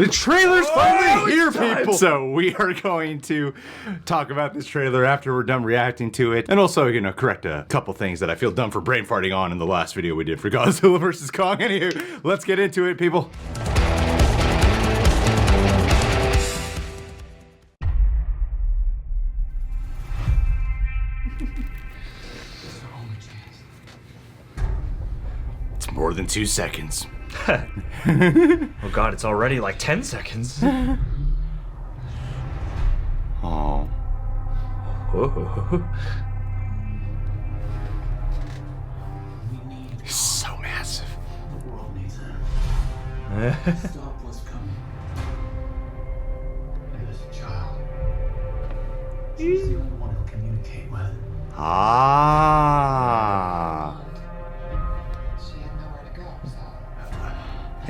The trailer's finally here, people! So we are going to talk about this trailer after we're done reacting to it. And also, you know, correct a couple things that I feel dumb for brain farting on in the last video we did for Godzilla vs. Kong. Anywho, let's get into it, people. It's more than 2 seconds. Oh god, it's already like 10 seconds. Oh. It's so massive. The world needs it. Stop what's coming. It was a child. She's the only one he'll communicate with. Ah. She had nowhere to go, so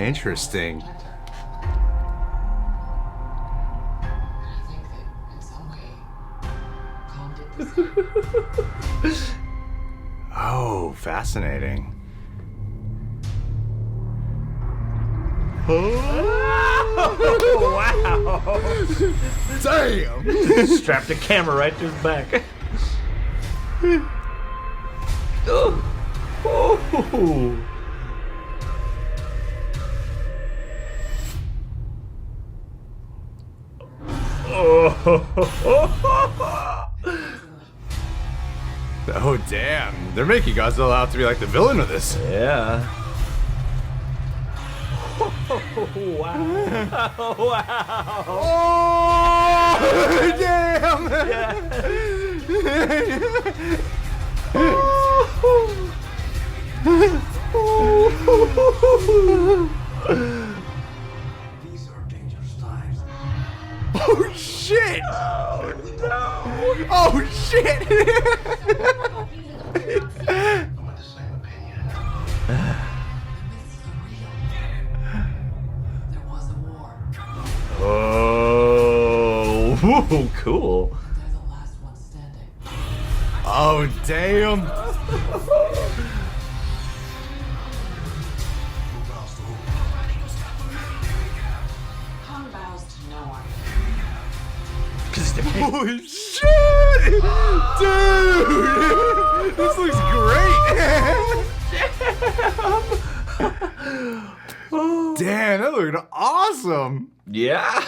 Interesting. I think that in some way, Kong did the same. Oh, fascinating. Wow! Damn! Strapped the camera right to his back. Oh. Oh, damn. They're making Godzilla out to be like the villain of this. Yeah. Wow. Wow. Oh, damn! These are dangerous times. Oh, shit! Oh, no. Oh, shit! I'm of the same opinion. The myths are real. There was a war. Oh, cool. They're the last ones standing. Oh, damn! Who bows to who? Kong bows to no one. Oh, shit! Dude! This looks great! Damn, that looked awesome! Yeah.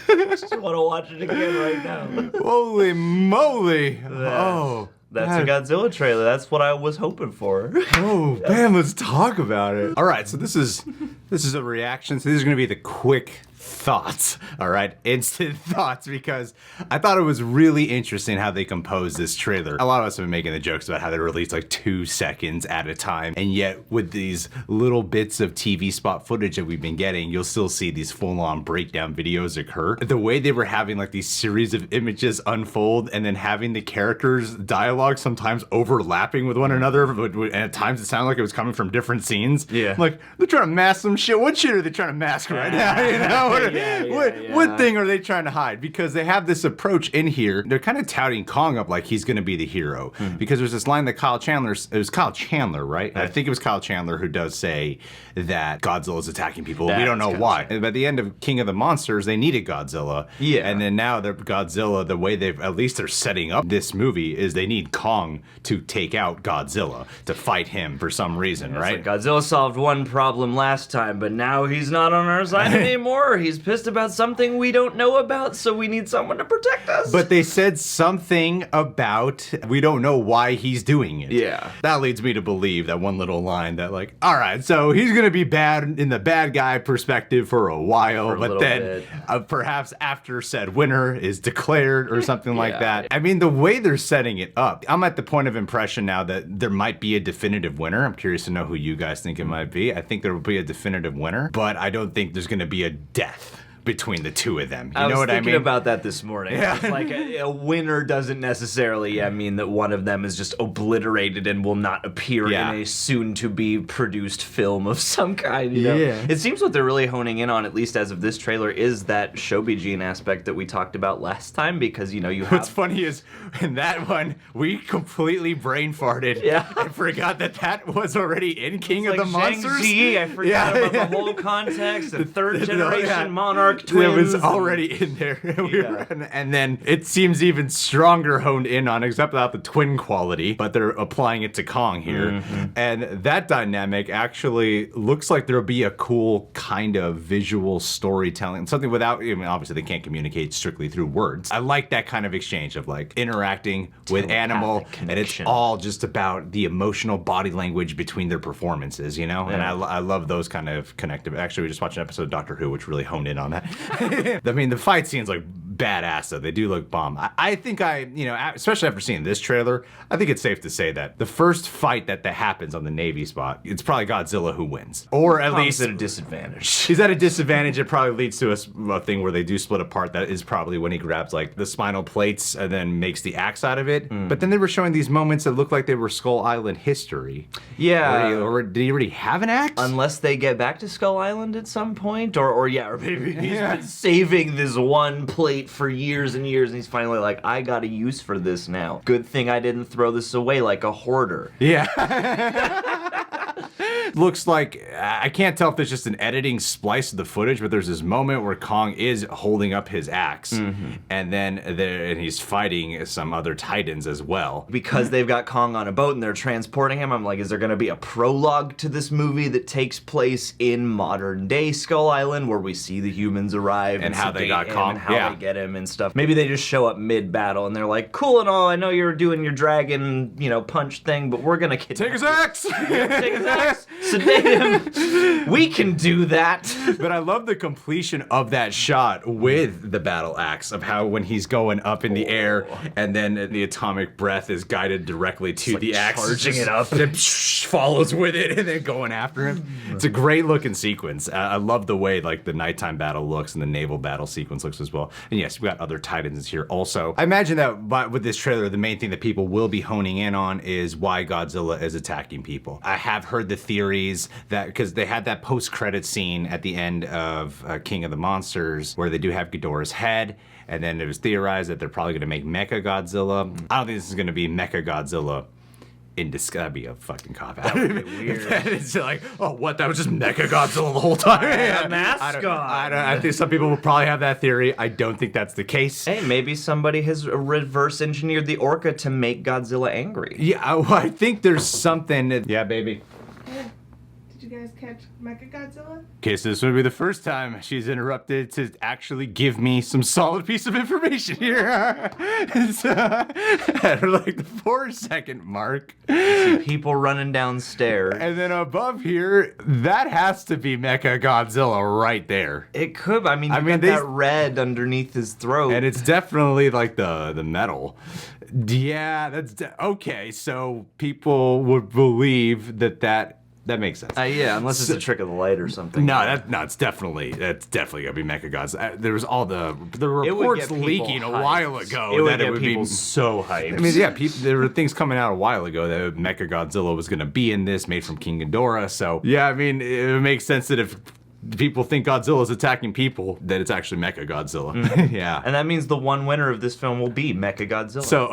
Just want to watch it again right now. Holy moly! Oh, That's that- a Godzilla trailer. That's what I was hoping for. Oh man, let's talk about it. All right, so this is a reaction. So these are gonna be the quick thoughts. All right, instant thoughts, because I thought it was really interesting how they composed this trailer. A lot of us have been making the jokes about how they release like 2 seconds at a time, and yet with these little bits of TV spot footage that we've been getting, you'll still see these full-on breakdown videos occur. The way they were having like these series of images unfold, and then having the characters' dialogue sometimes overlapping with one another, and at times it sounded like it was coming from different scenes. Yeah. Like, they're trying to mask some shit. What shit are they trying to mask right now? You know? What thing are they trying to hide? Because they have this approach in here. They're kind of touting Kong up like he's going to be the hero. Because there's this line that it was Kyle Chandler, right? I think it was Kyle Chandler who does say that Godzilla's attacking people. We don't know why. And by the end of King of the Monsters, they needed Godzilla. Yeah. And then now they're Godzilla, the way at least they're setting up this movie is they need Kong to take out Godzilla, to fight him for some reason, right? Like Godzilla solved one problem last time, but now he's not on our side anymore. He's pissed about something we don't know about, so we need someone to protect us. But they said something about we don't know why he's doing it. Yeah. That leads me to believe that one little line that like, all right, so he's gonna be bad in the bad guy perspective for a while, For a but little then bit. Perhaps after said winner is declared or something like Yeah. that. I mean, the way they're setting it up, I'm at the point of impression now that there might be a definitive winner. I'm curious to know who you guys think it might be. I think there will be a definitive winner, but I don't think there's gonna be a death between the two of them. You I know was what I thinking mean? about that this morning. Yeah. It's like a winner doesn't necessarily mean that one of them is just obliterated and will not appear Yeah. in a soon-to-be produced film of some kind. You know? Yeah. It seems what they're really honing in on, at least as of this trailer, is that Shobi gene aspect that we talked about last time. Because you have. What's funny is in that one we completely brain farted. Yeah. I forgot that was already in King of Like the Monsters. Shang-Chi, I forgot about the whole context. The third generation monarch twins. It was already in there. Yeah. And then it seems even stronger honed in on, except without the twin quality, but they're applying it to Kong here. Mm-hmm. And that dynamic actually looks like there'll be a cool kind of visual storytelling, something without, I mean, obviously they can't communicate strictly through words. I like that kind of exchange of like interacting with animal, Telepathic and it's connection. all just about the emotional body language between their performances, you know? And Yeah. I love those kind of connective. Actually, we just watched an episode of Doctor Who, which really honed in on that. I mean, the fight scenes look badass, though. They do look bomb. I think especially after seeing this trailer, I think it's safe to say that the first fight that happens on the Navy spot, it's probably Godzilla who wins. Or at Kong's least at a disadvantage. he's at a disadvantage. It probably leads to a thing where they do split apart. That is probably when he grabs like the spinal plates and then makes the axe out of it. But then they were showing these moments that looked like they were Skull Island history. Yeah. Or did he already have an axe? Unless they get back to Skull Island at some point, or maybe he's Yeah. been saving this one plate for years and years, and he's finally like, I got a use for this now. Good thing I didn't throw this away like a hoarder. Yeah. Looks like, I can't tell if there's just an editing splice of the footage, but there's this moment where Kong is holding up his axe, and then and he's fighting some other titans as well. Because they've got Kong on a boat and they're transporting him, I'm like, is there going to be a prologue to this movie that takes place in modern day Skull Island, where we see the humans arrive And how they sedate got him Kong? and how Yeah. they get him and stuff? Maybe they just show up mid-battle and they're like, cool and all, I know you're doing your dragon, punch thing, but we're gonna Take his axe! Take his axe, sedate him. We can do that. But I love the completion of that shot with the battle axe, of how when he's going up in the air and then the atomic breath is guided directly to the axe. charging it up. And it follows with it and then going after him. It's a great looking sequence. I love the way like the nighttime battle looks and the naval battle sequence looks as well. And yes, we got other titans here also. I imagine that with this trailer, the main thing that people will be honing in on is why Godzilla is attacking people. I have heard the theories that, because they had that post-credit scene at the end of King of the Monsters where they do have Ghidorah's head, and then it was theorized that they're probably going to make MechaGodzilla. I don't think this is going to be MechaGodzilla in disguise. That'd be a fucking cop out. That would be weird. It's like, oh, what? That was just MechaGodzilla the whole time. A mascot. I think some people will probably have that theory. I don't think that's the case. Hey, maybe somebody has reverse engineered the orca to make Godzilla angry. Yeah, I think there's something. Yeah, baby. Did you guys catch MechaGodzilla? Okay, so this would be the first time she's interrupted to actually give me some solid piece of information here. It's, at like the 4-second mark. See people running downstairs. And then above here, that has to be MechaGodzilla right there. It could. I mean, you got they- that red underneath his throat. And it's definitely like the metal. Yeah, okay. So people would believe that makes sense. yeah, unless it's a trick of the light or something. That's definitely gonna be MechaGodzilla. There was all the It would reports get people leaking a hyped. while ago It would that get it would people be. so hyped. I mean, yeah, there were things coming out a while ago that MechaGodzilla was gonna be in this, made from King Ghidorah. So yeah, I mean, it makes sense that if people think Godzilla's attacking people, that it's actually MechaGodzilla. Yeah. And that means the one winner of this film will be MechaGodzilla. So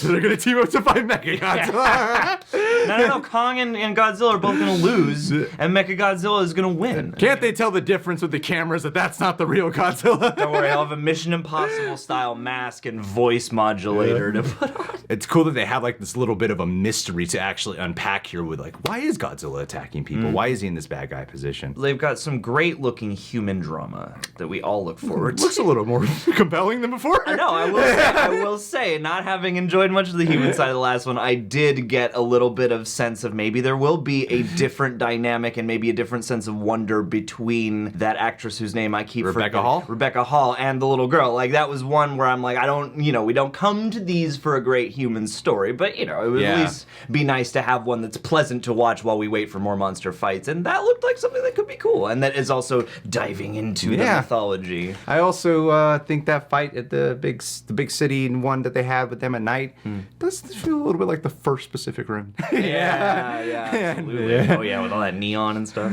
they're gonna team up to fight MechaGodzilla. no, Kong and Godzilla are both gonna lose, and MechaGodzilla is gonna win. Can't they tell the difference with the cameras that that's not the real Godzilla? Don't worry, I'll have a Mission Impossible style mask and voice modulator to put on. It's cool that they have like this little bit of a mystery to actually unpack here with like, why is Godzilla attacking people? Why is he in this bad guy position? They've got some great looking human drama that we all look forward to. Looks a little more compelling than before. I know, I will say, not having enjoyed much of the human side of the last one, I did get a little bit of sense of maybe there will be a different dynamic and maybe a different sense of wonder between that actress whose name I keep Rebecca Hall? Rebecca Hall, and the little girl. Like, that was one where I'm like, we don't come to these for a great human story, but, it would at least be nice to have one that's pleasant to watch while we wait for more monster fights, and that looked like something that could be cool, and that is also diving into the Yeah. mythology. I also think that fight at the big city and one that they had with them at night does feel a little bit like the first Pacific Rim. Yeah, absolutely. Yeah. Oh yeah, with all that neon and stuff.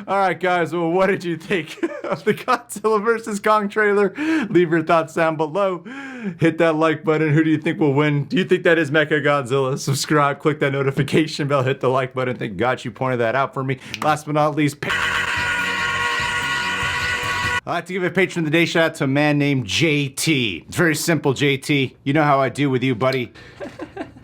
All right, guys. Well, what did you think of the Godzilla vs. Kong trailer? Leave your thoughts down below. Hit that like button. Who do you think will win? Do you think that is MechaGodzilla? Subscribe, click that notification bell, hit the like button. Thank God you pointed that out for me. Last but not least, I'd like to give a patron of the day shout out to a man named JT. It's very simple, JT. You know how I do with you, buddy.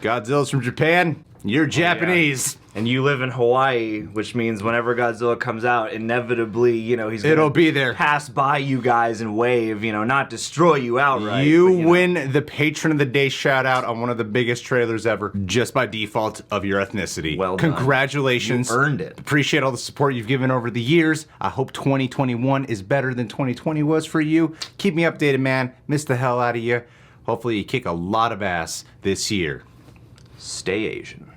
Godzilla's from Japan. You're Japanese. And you live in Hawaii, which means whenever Godzilla comes out, inevitably, he's gonna It'll be there. pass by you guys and wave, not destroy you outright. You but, win the patron of the day shout out on one of the biggest trailers ever, just by default of your ethnicity. Well done. Congratulations. You earned it. Appreciate all the support you've given over the years. I hope 2021 is better than 2020 was for you. Keep me updated, man. Miss the hell out of you. Hopefully you kick a lot of ass this year. Stay Asian.